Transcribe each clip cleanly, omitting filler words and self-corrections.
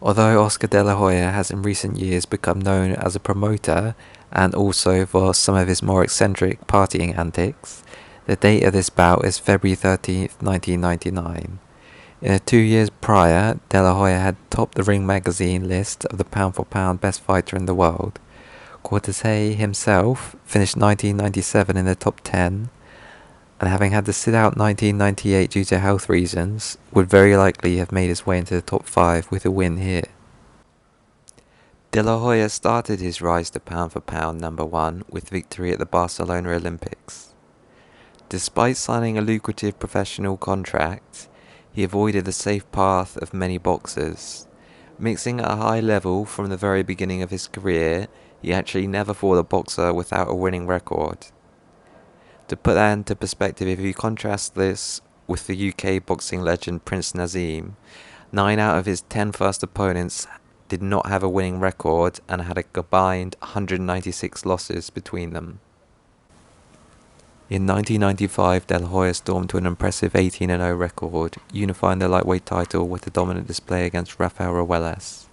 Although Oscar De La Hoya has in recent years become known as a promoter and also for some of his more eccentric partying antics, the date of this bout is February 13th, 1999. In the 2 years prior, De La Hoya had topped the Ring magazine list of the pound-for-pound best fighter in the world. Quartey himself finished 1997 in the top 10, and having had to sit out 1998 due to health reasons, would very likely have made his way into the top 5 with a win here. De La Hoya started his rise to pound-for-pound number 1 with victory at the Barcelona Olympics. Despite signing a lucrative professional contract, he avoided the safe path of many boxers. Mixing at a high level from the very beginning of his career, he actually never fought a boxer without a winning record. To put that into perspective, if you contrast this with the UK boxing legend Prince Naseem, 9 out of his 10 first opponents did not have a winning record and had a combined 196 losses between them. In 1995, De La Hoya stormed to an impressive 18-0 record, unifying the lightweight title with a dominant display against Rafael Ruelas.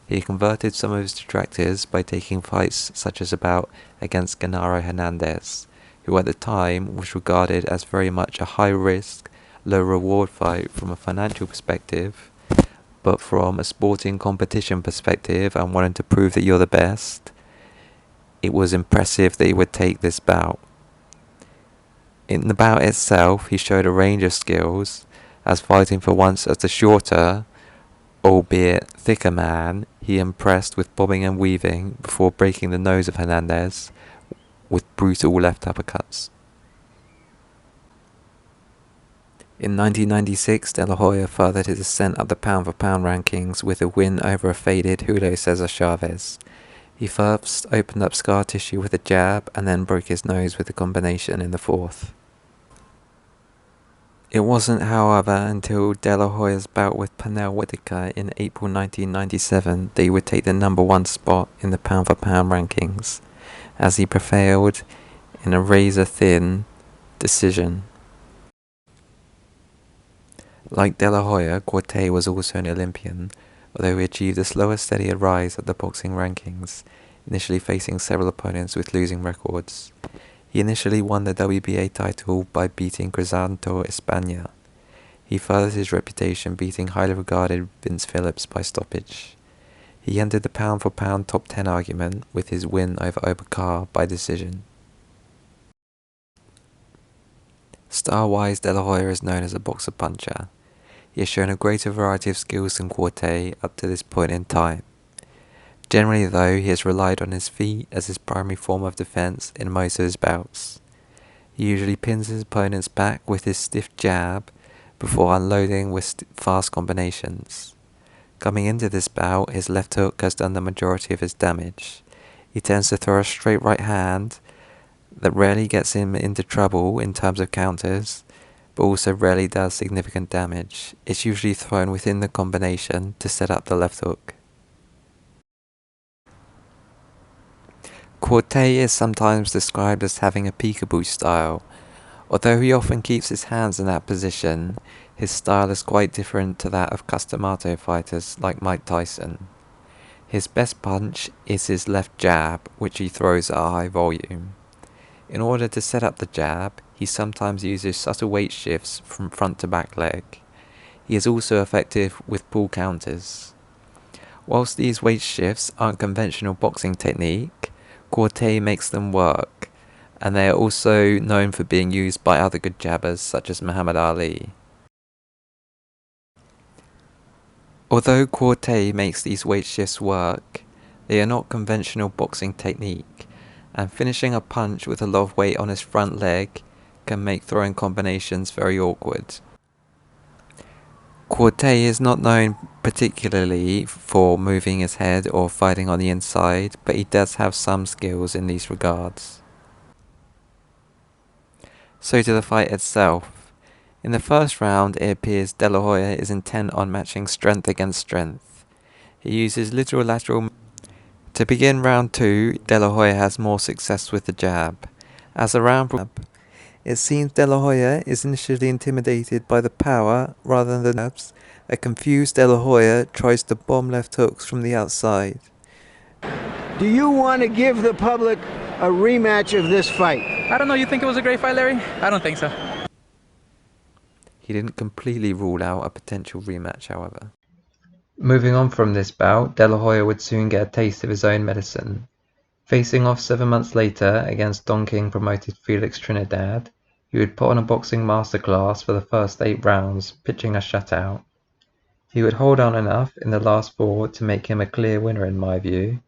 He converted some of his detractors by taking fights such as a bout against Genaro Hernandez, who at the time was regarded as very much a high-risk, low-reward fight from a financial perspective, but from a sporting competition perspective and wanting to prove that you're the best, it was impressive that he would take this bout. In the bout itself, he showed a range of skills, as fighting for once as the shorter, albeit thicker man, he impressed with bobbing and weaving before breaking the nose of Hernandez with brutal left uppercuts. In 1996, De La Hoya furthered his ascent up the pound-for-pound rankings with a win over a faded Julio Cesar Chavez. He first opened up scar tissue with a jab and then broke his nose with a combination in the 4th. It wasn't, however, until De La Hoya's bout with Pernell Whitaker in April 1997 that he would take the number 1 spot in the pound-for-pound rankings, as he prevailed in a razor-thin decision. Like De La Hoya, Quartey was also an Olympian, although he achieved a slower, steadier rise at the boxing rankings, initially facing several opponents with losing records. He initially won the WBA title by beating Crisanto España. He furthered his reputation beating highly regarded Vince Phillips by stoppage. He entered the pound-for-pound top 10 argument with his win over Obakar by decision. Star-wise, De La Hoya is known as a boxer-puncher. He has shown a greater variety of skills than Quartey up to this point in time. Generally, though, he has relied on his feet as his primary form of defense in most of his bouts. He usually pins his opponents back with his stiff jab before unloading with fast combinations. Coming into this bout, his left hook has done the majority of his damage. He tends to throw a straight right hand that rarely gets him into trouble in terms of counters, but also rarely does significant damage. It's usually thrown within the combination to set up the left hook. Quartey is sometimes described as having a peekaboo style. Although he often keeps his hands in that position, his style is quite different to that of Customato fighters like Mike Tyson. His best punch is his left jab, which he throws at a high volume. In order to set up the jab, he sometimes uses subtle weight shifts from front to back leg. He is also effective with pull counters. Whilst these weight shifts aren't conventional boxing technique, Quartey makes them work, and they are also known for being used by other good jabbers such as Muhammad Ali. Although Quartey makes these weight shifts work, they are not conventional boxing technique, and finishing a punch with a lot of weight on his front leg can make throwing combinations very awkward. Quartey is not known particularly for moving his head or fighting on the inside, but he does have some skills in these regards. So to the fight itself. In the first round, it appears De La Hoya is intent on matching strength against strength. He uses literal lateral. To begin round 2, De La Hoya has more success with the jab. As the round progresses, it seems De La Hoya is initially intimidated by the power rather than the jabs A confused De La Hoya tries to bomb left hooks from the outside. Do you want to give the public a rematch of this fight? I don't know, you think it was a great fight, Larry? I don't think so. He didn't completely rule out a potential rematch, however. Moving on from this bout, De La Hoya would soon get a taste of his own medicine. Facing off 7 months later against Don King promoted Felix Trinidad, he would put on a boxing masterclass for the first 8 rounds, pitching a shutout. He would hold on enough in the last 4 to make him a clear winner in my view.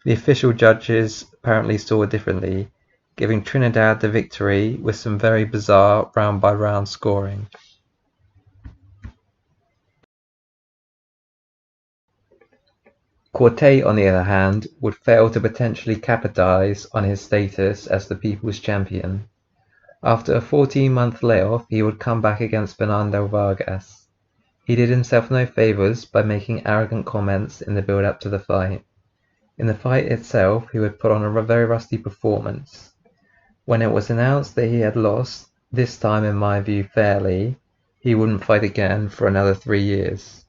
The official judges apparently saw differently, giving Trinidad the victory with some very bizarre round-by-round scoring. Quartey, on the other hand, would fail to potentially capitalize on his status as the People's Champion. After a 14-month layoff, he would come back against Fernando Vargas. He did himself no favors by making arrogant comments in the build-up to the fight. In the fight itself, he would put on a very rusty performance. When it was announced that he had lost, this time in my view fairly, he wouldn't fight again for another 3 years.